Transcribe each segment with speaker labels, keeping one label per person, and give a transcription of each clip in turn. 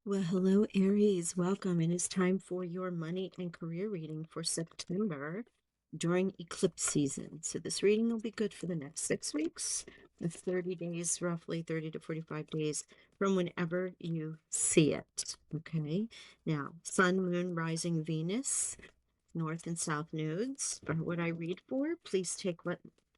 Speaker 1: Well, hello, Aries. Welcome. It is time for your money and career reading for September during eclipse season. So, this reading will be good for the next 6 weeks, the 30 days, roughly 30 to 45 days from whenever you see it. Okay. Now, Sun, Moon, Rising, Venus, North and South nodes are what I read for. Please take what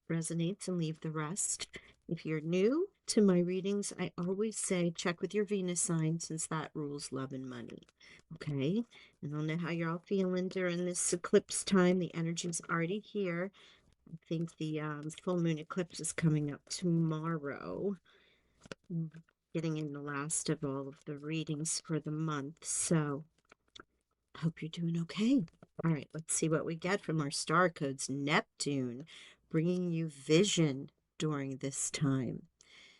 Speaker 1: resonates and leave the rest. If you're new to my readings, I always say check with your Venus sign since that rules love and money. Okay? I don't know how you're all feeling during this eclipse time. The energy's already here. I think the full moon eclipse is coming up tomorrow. Getting in the last of all of the readings for the month. So, hope you're doing okay. All right, let's see what we get from our star codes. Neptune, bringing you vision during this time.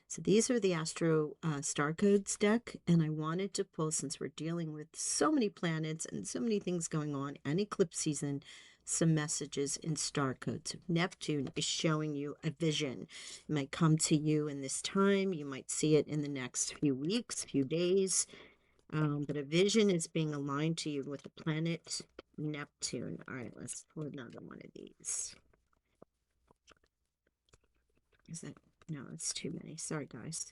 Speaker 1: So these are the Astro Star Codes deck, and I wanted to pull, since we're dealing with so many planets and so many things going on, and eclipse season, some messages in Star Codes. Neptune is showing you a vision. It might come to you in this time. You might see it in the next few weeks, few days. But a vision is being aligned to you with the planet Neptune. All right, let's pull another one of these. Is that, no, it's too many. Sorry, guys.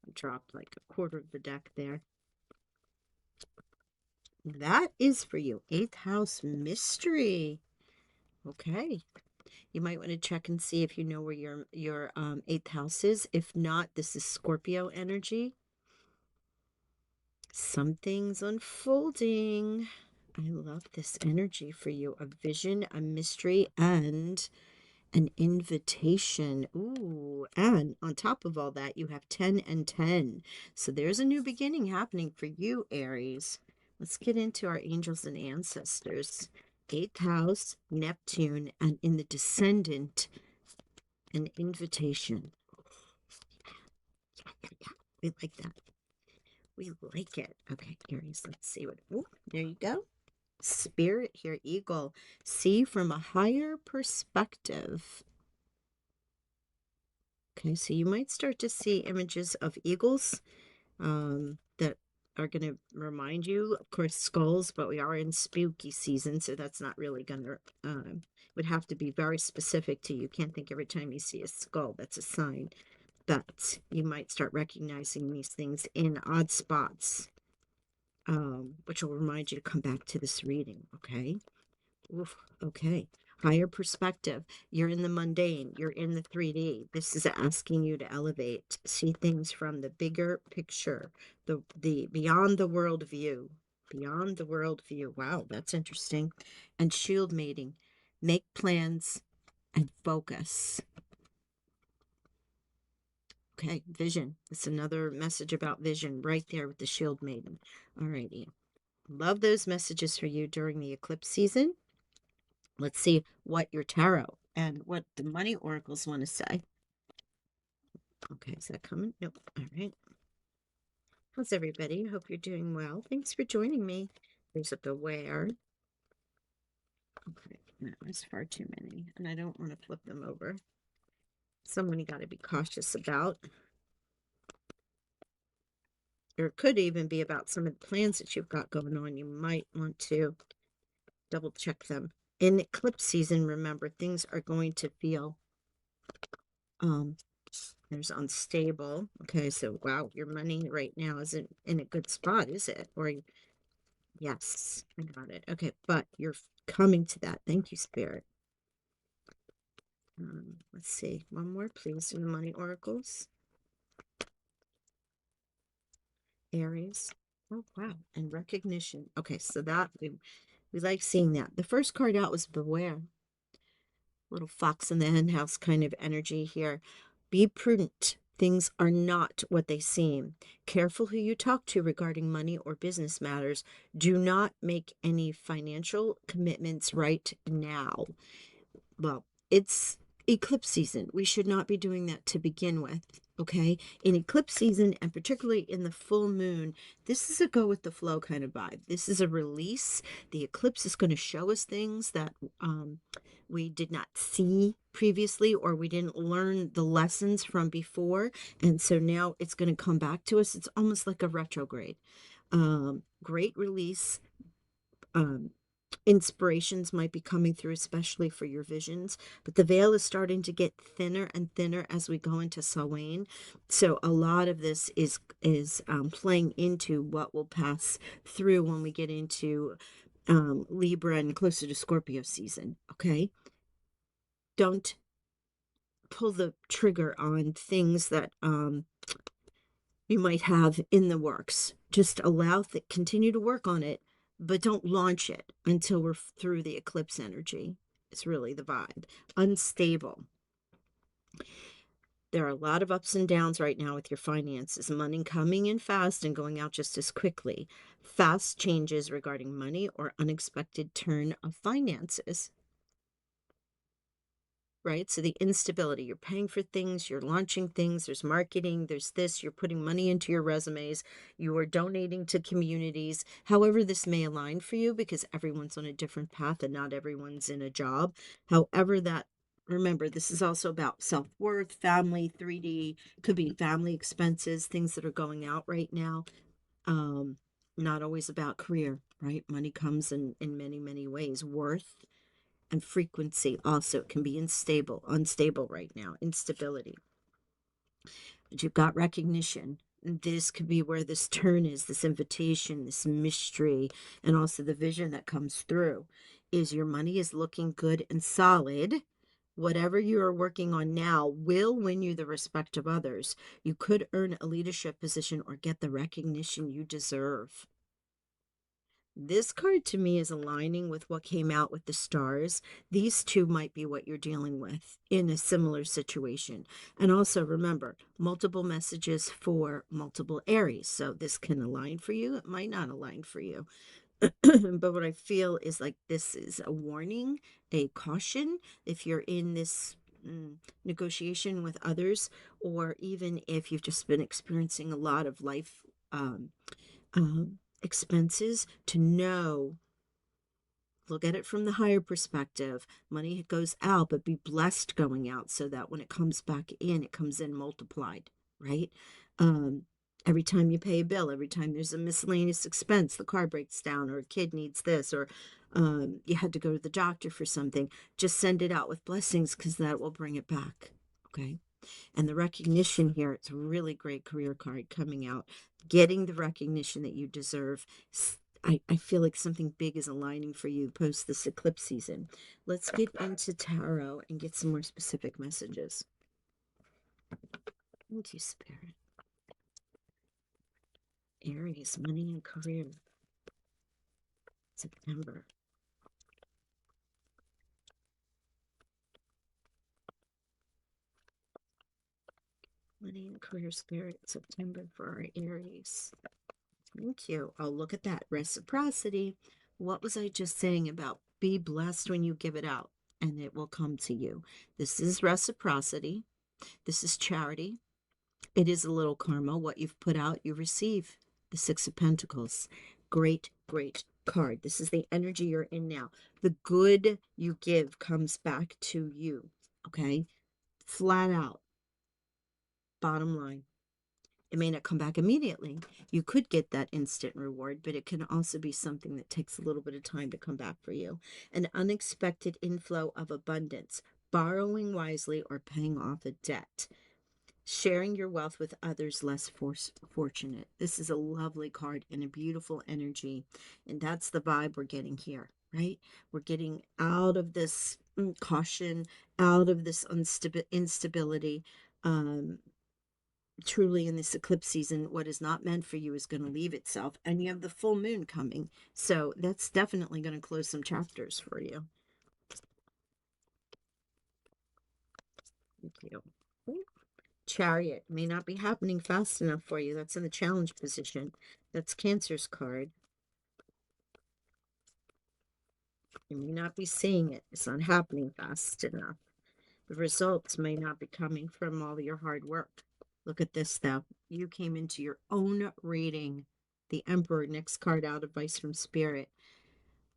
Speaker 1: I dropped like a quarter of the deck there. That is for you. Eighth house mystery. Okay. You might want to check and see if you know where your eighth house is. If not, this is Scorpio energy. Something's unfolding. I love this energy for you. A vision, a mystery, and an invitation. Ooh, and on top of all that, you have 10 and 10. So there's a new beginning happening for you, Aries. Let's get into our angels and ancestors. Eighth house, Neptune, and in the descendant, an invitation. We like that. We like it. Okay, Aries, let's see what. Ooh, there you go. Spirit here, eagle. See from a higher perspective. Okay, so you might start to see images of eagles that are going to remind you, of course, skulls, but we are in spooky season, so that's not really going to, would have to be very specific to you. You can't think every time you see a skull, that's a sign. But you might start recognizing these things in odd spots, which will remind you to come back to this reading, okay? Oof, okay. Higher perspective. You're in the mundane. You're in the 3D. This is asking you to elevate, see things from the bigger picture, the beyond the world view. Beyond the world view. Wow, that's interesting. And shield mating. Make plans and focus. Okay, vision. It's another message about vision right there with the shield maiden. All righty. Love those messages for you during the eclipse season. Let's see what your tarot and what the money oracles want to say. Okay, is that coming? Nope. All right. How's everybody? Hope you're doing well. Thanks for joining me. There's a beware. Okay, that was far too many, and I don't want to flip them over. Someone you got to be cautious about. Or it could even be about some of the plans that you've got going on. You might want to double check them. In eclipse season, remember, things are going to feel there's unstable. Okay, so wow, your money right now isn't in a good spot, is it? Or yes, I got it. Okay, but you're coming to that. Thank you, Spirit. Let's see. One more, please, in the money oracles. Aries. Oh wow, and recognition. Okay, so that we like seeing that. The first card out was beware. Little fox in the henhouse kind of energy here. Be prudent. Things are not what they seem. Careful who you talk to regarding money or business matters. Do not make any financial commitments right now. Well, it's eclipse season. We should not be doing that to begin with. Okay, in eclipse season, and particularly in the full moon, this is a go with the flow kind of vibe. This is a release. The eclipse is going to show us things that we did not see previously, or we didn't learn the lessons from before, and so now it's going to come back to us. It's almost like a retrograde. Great release. um, Inspirations might be coming through, especially for your visions, but the veil is starting to get thinner and thinner as we go into Samhain. So a lot of this is playing into what will pass through when we get into Libra and closer to Scorpio season. Okay, don't pull the trigger on things that you might have in the works. Just continue to work on it, but don't launch it until we're through the eclipse energy. It's really the vibe. Unstable. There are a lot of ups and downs right now with your finances. Money coming in fast and going out just as quickly. Fast changes regarding money or unexpected turn of finances. Right? So the instability, you're paying for things, you're launching things, there's marketing, there's this, you're putting money into your resumes, you are donating to communities. However, this may align for you because everyone's on a different path and not everyone's in a job. However, remember, this is also about self-worth, family, 3D, could be family expenses, things that are going out right now. Um, Not always about career, right? Money comes in many, many ways. Worth and frequency also can be unstable right now, instability. But you've got recognition. This could be where this turn is, this invitation, this mystery, and also the vision that comes through is your money is looking good and solid. Whatever you are working on now will win you the respect of others. You could earn a leadership position or get the recognition you deserve. This card to me is aligning with what came out with the stars. These two might be what you're dealing with in a similar situation. And also remember, multiple messages for multiple Aries. So this can align for you. It might not align for you. But what I feel is like this is a warning, a caution if you're in this negotiation with others, or even if you've just been experiencing a lot of life expenses, to know, look at it from the higher perspective. Money goes out, but be blessed going out so that when it comes back in, it comes in multiplied, right? Um, every time you pay a bill, every time there's a miscellaneous expense, the car breaks down, or a kid needs this, or you had to go to the doctor for something, just send it out with blessings because that will bring it back. Okay. And the recognition here, it's a really great career card coming out. Getting the recognition that you deserve. I feel like something big is aligning for you post this eclipse season. Let's get into tarot and get some more specific messages. Thank you, Spirit. Aries, money and career. September. Money and career spirit, September for our Aries. Thank you. Oh, look at that. Reciprocity. What was I just saying about be blessed when you give it out and it will come to you? This is reciprocity. This is charity. It is a little karma. What you've put out, you receive. The Six of Pentacles. Great, great card. This is the energy you're in now. The good you give comes back to you. Okay? Flat out. Bottom line. It may not come back immediately. You could get that instant reward, but it can also be something that takes a little bit of time to come back for you. An unexpected inflow of abundance, borrowing wisely or paying off a debt, sharing your wealth with others less fortunate. This is a lovely card and a beautiful energy. And that's the vibe we're getting here, right? We're getting out of this caution, out of this instability. Truly in this eclipse season, what is not meant for you is going to leave itself, and you have the full moon coming, so that's definitely going to close some chapters for you. Thank you. Chariot may not be happening fast enough for you. That's in the challenge position. That's Cancer's card. You may not be seeing it. It's not happening fast enough. The results may not be coming from all your hard work. Look at this, though. You came into your own reading. The Emperor, next card out, advice from Spirit.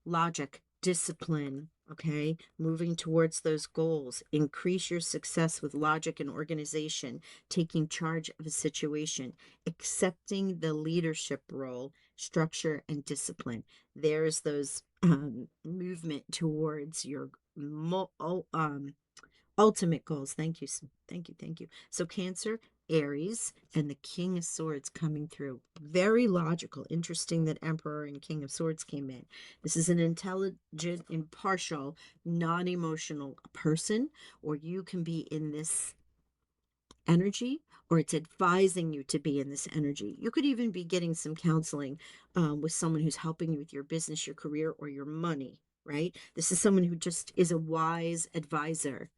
Speaker 1: Logic, discipline, okay? Moving towards those goals. Increase your success with logic and organization, taking charge of a situation, accepting the leadership role, structure, and discipline. There's those movement towards your ultimate goals. Thank you. Thank you. Thank you. So, Cancer, Aries, and the King of Swords coming through. Very logical. Interesting that Emperor and King of Swords came in. This is an intelligent, impartial, non emotional person, or you can be in this energy, or it's advising you to be in this energy. You could even be getting some counseling with someone who's helping you with your business, your career, or your money, right? This is someone who just is a wise advisor,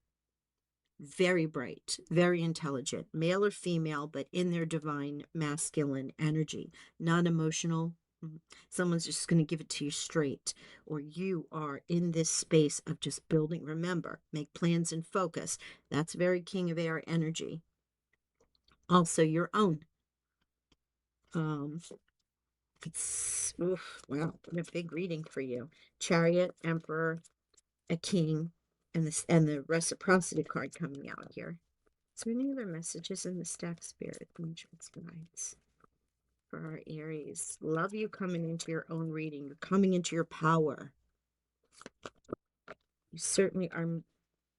Speaker 1: very bright, very intelligent, male or female, but in their divine masculine energy, non emotional. Someone's just going to give it to you straight, or you are in this space of just building. Remember, make plans and focus. That's very King of Air energy. Also, your own. Um, it's oof, wow, what a big reading for you. Chariot, Emperor, a King, and the reciprocity card coming out here. Is there any other messages in the stack, Spirit, angels, guides for our Aries? Love you coming into your own reading. You're coming into your power. You certainly are.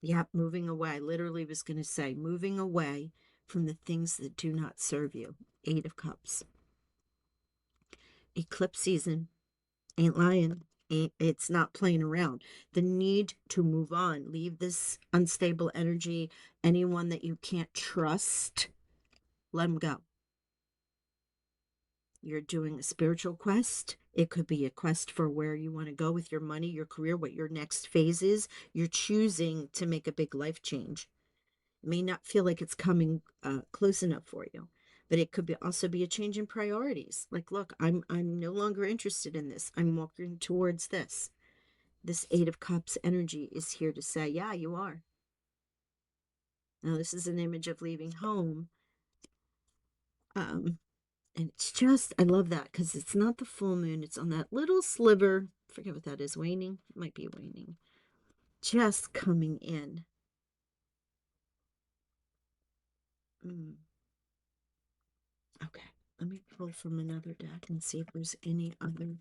Speaker 1: Yeah, moving away. I literally was going to say, moving away from the things that do not serve you. Eight of Cups. Eclipse season. Ain't lying. It's not playing around. The need to move on. Leave this unstable energy. Anyone that you can't trust, let them go. You're doing a spiritual quest. It could be a quest for where you want to go with your money, your career, what your next phase is. You're choosing to make a big life change. It may not feel like it's coming close enough for you, but it could also be a change in priorities. Like, look, I'm no longer interested in this. I'm walking towards this. This Eight of Cups energy is here to say, yeah, you are. Now, this is an image of leaving home. Um, And it's just, I love that because it's not the full moon. It's on that little sliver. I forget what that is. Waning? It might be waning. Just coming in. Okay. Let me pull from another deck and see if there's any other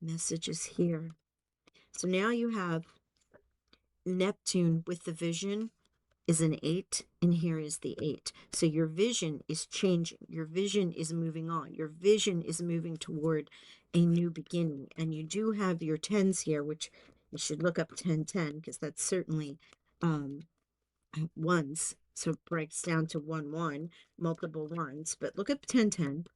Speaker 1: messages here. So now you have Neptune with the vision is an 8, and here is the 8. So your vision is changing. Your vision is moving on. Your vision is moving toward a new beginning. And you do have your 10s here, which you should look up 1010 because that's certainly ones. So it breaks down to 1 1, multiple ones. But look up 1010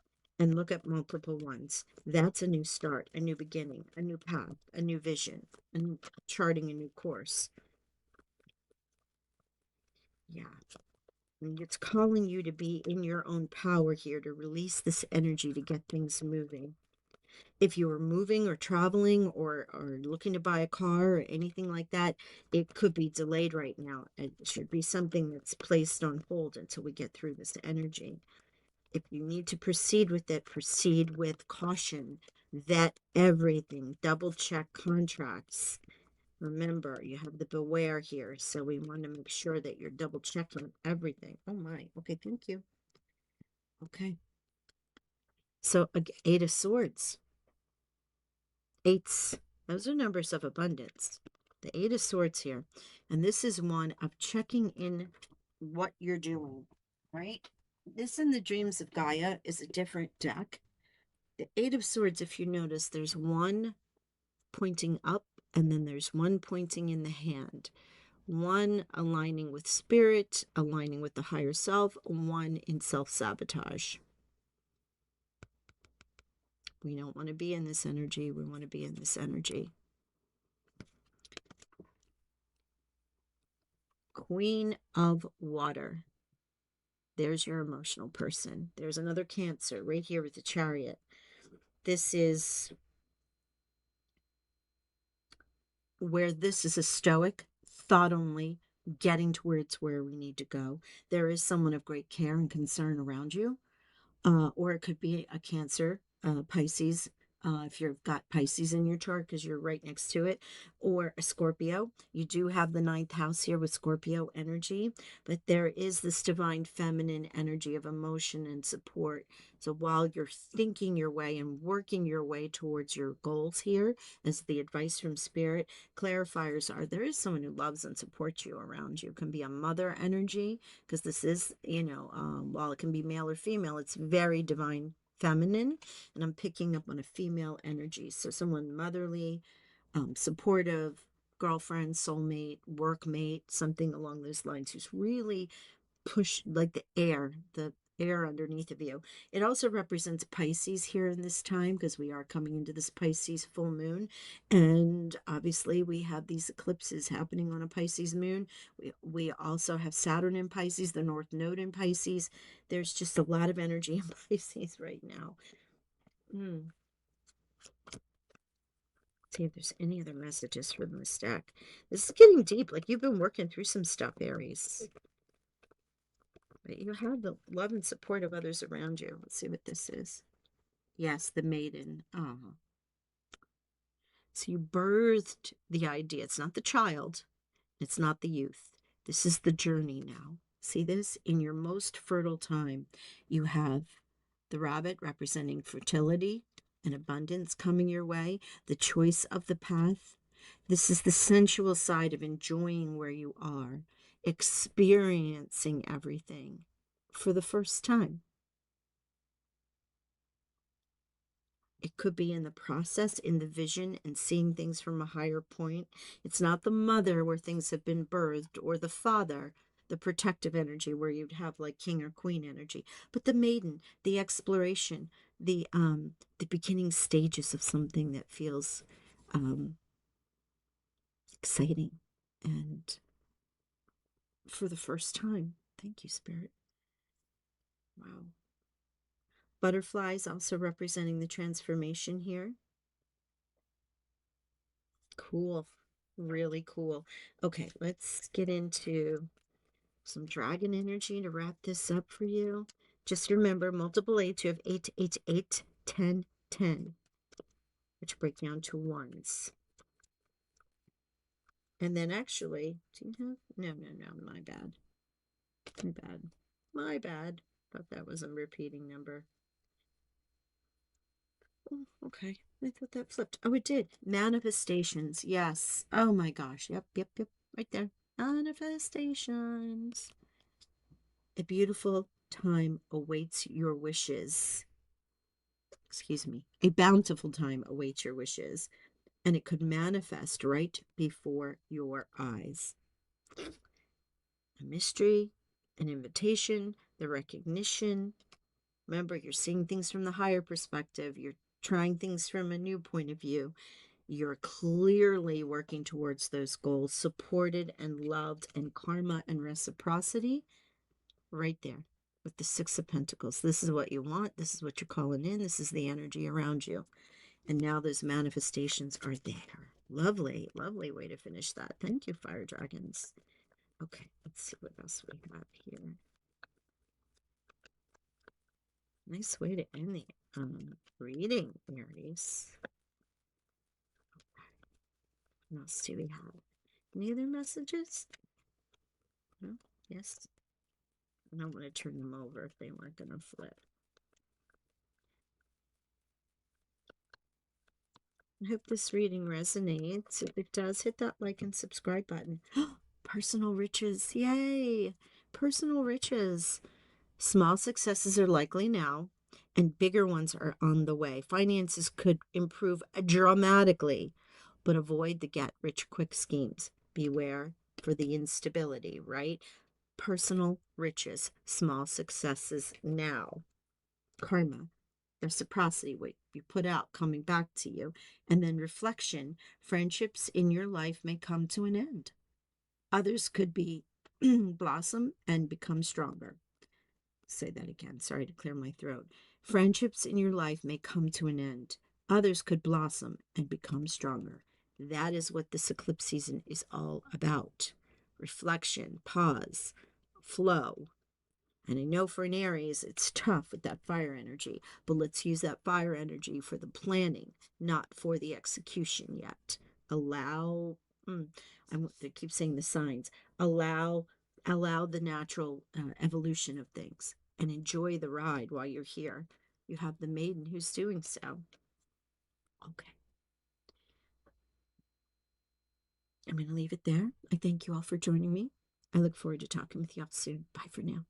Speaker 1: and look up multiple ones. That's a new start, a new beginning, a new path, a new vision, and charting a new course. Yeah. And it's calling you to be in your own power here, to release this energy to get things moving. If you are moving or traveling or looking to buy a car or anything like that, it could be delayed right now. It should be something that's placed on hold until we get through this energy. If you need to proceed with it, proceed with caution. Vet everything. Double check contracts. Remember, you have the beware here, so we want to make sure that you're double checking everything. Oh my. Okay, thank you. Okay. So, 8 of Swords. Eights, those are numbers of abundance. The 8 of Swords here. And this is one of checking in what you're doing, right? This in the Dreams of Gaia is a different deck. The 8 of Swords, if you notice, there's one pointing up and then there's one pointing in the hand. One aligning with spirit, aligning with the higher self, one in self-sabotage. We don't want to be in this energy. We want to be in this energy. Queen of Water. There's your emotional person. There's another Cancer right here with the Chariot. This is where this is a stoic, thought only, getting towards where we need to go. There is someone of great care and concern around you, or it could be a Cancer, Pisces, if you've got Pisces in your chart because you're right next to it, or a Scorpio. You do have the ninth house here with Scorpio energy, but there is this divine feminine energy of emotion and support. So while you're thinking your way and working your way towards your goals here, as the advice from Spirit, clarifiers are there is someone who loves and supports you around you. It can be a mother energy, because this is, while it can be male or female, it's very divine feminine, and I'm picking up on a female energy. So someone motherly, supportive, girlfriend, soulmate, workmate, something along those lines, who's really push like the air underneath of you. It also represents Pisces here in this time because we are coming into this Pisces full moon. And obviously we have these eclipses happening on a Pisces moon. We also have Saturn in Pisces, the North Node in Pisces. There's just a lot of energy in Pisces right now. See if there's any other messages from the stack. This is getting deep. Like you've been working through some stuff, Aries. But you have the love and support of others around you. Let's see what this is. Yes, the maiden. So you birthed the idea. It's not the child, it's not the youth. This is the journey now. See this? In your most fertile time, you have the rabbit representing fertility and abundance coming your way, the choice of the path. This is the sensual side of enjoying where you are, experiencing everything for the first time. It could be in the process, in the vision, and seeing things from a higher point. It's not the mother where things have been birthed, or the father, the protective energy where you'd have like king or queen energy, but the maiden, the exploration, the beginning stages of something that feels exciting and for the first time. Thank you, Spirit. Wow. Butterflies also representing the transformation here. Cool. Really cool. Okay, let's get into some dragon energy to wrap this up for you. Just remember, multiple eights, you have 8, 8, 8, 10, 10, which break down to ones. And then actually, do you have? No, my bad. My bad. My bad. Thought that was a repeating number. Oh, okay. I thought that flipped. Oh, it did. Manifestations. Yes. Oh my gosh. Yep. Right there. Manifestations. A beautiful time awaits your wishes. Excuse me. A bountiful time awaits your wishes, and it could manifest right before your eyes. A mystery, an invitation, the recognition. Remember, you're seeing things from the higher perspective. You're trying things from a new point of view. You're clearly working towards those goals, supported and loved, and karma and reciprocity right there with the Six of Pentacles. This is what you want. This is what you're calling in. This is the energy around you. And now those manifestations are there. Lovely, lovely way to finish that. Thank you, Fire Dragons. Okay, let's see what else we have here. Nice way to end the reading, Aries. What else do we have? Any other messages? No? Yes? I don't want to turn them over if they weren't going to flip. I hope this reading resonates. If it does, hit that like and subscribe button. Personal riches. Yay! Personal riches. Small successes are likely now, and bigger ones are on the way. Finances could improve dramatically, but avoid the get rich quick schemes. Beware for the instability, right? Personal riches, small successes now. Karma, reciprocity, what you put out coming back to you. And then reflection, friendships in your life may come to an end. Others could be blossom and become stronger. Say that again. Sorry to clear my throat. Friendships in your life may come to an end. Others could blossom and become stronger. That is what this eclipse season is all about. reflection, pause, flow. And I know for an Aries, it's tough with that fire energy, but let's use that fire energy for the planning, not for the execution yet. Allow, I keep saying the signs, allow, allow the natural evolution of things and enjoy the ride while you're here. You have the maiden who's doing so. Okay. I'm going to leave it there. I thank you all for joining me. I look forward to talking with you all soon. Bye for now.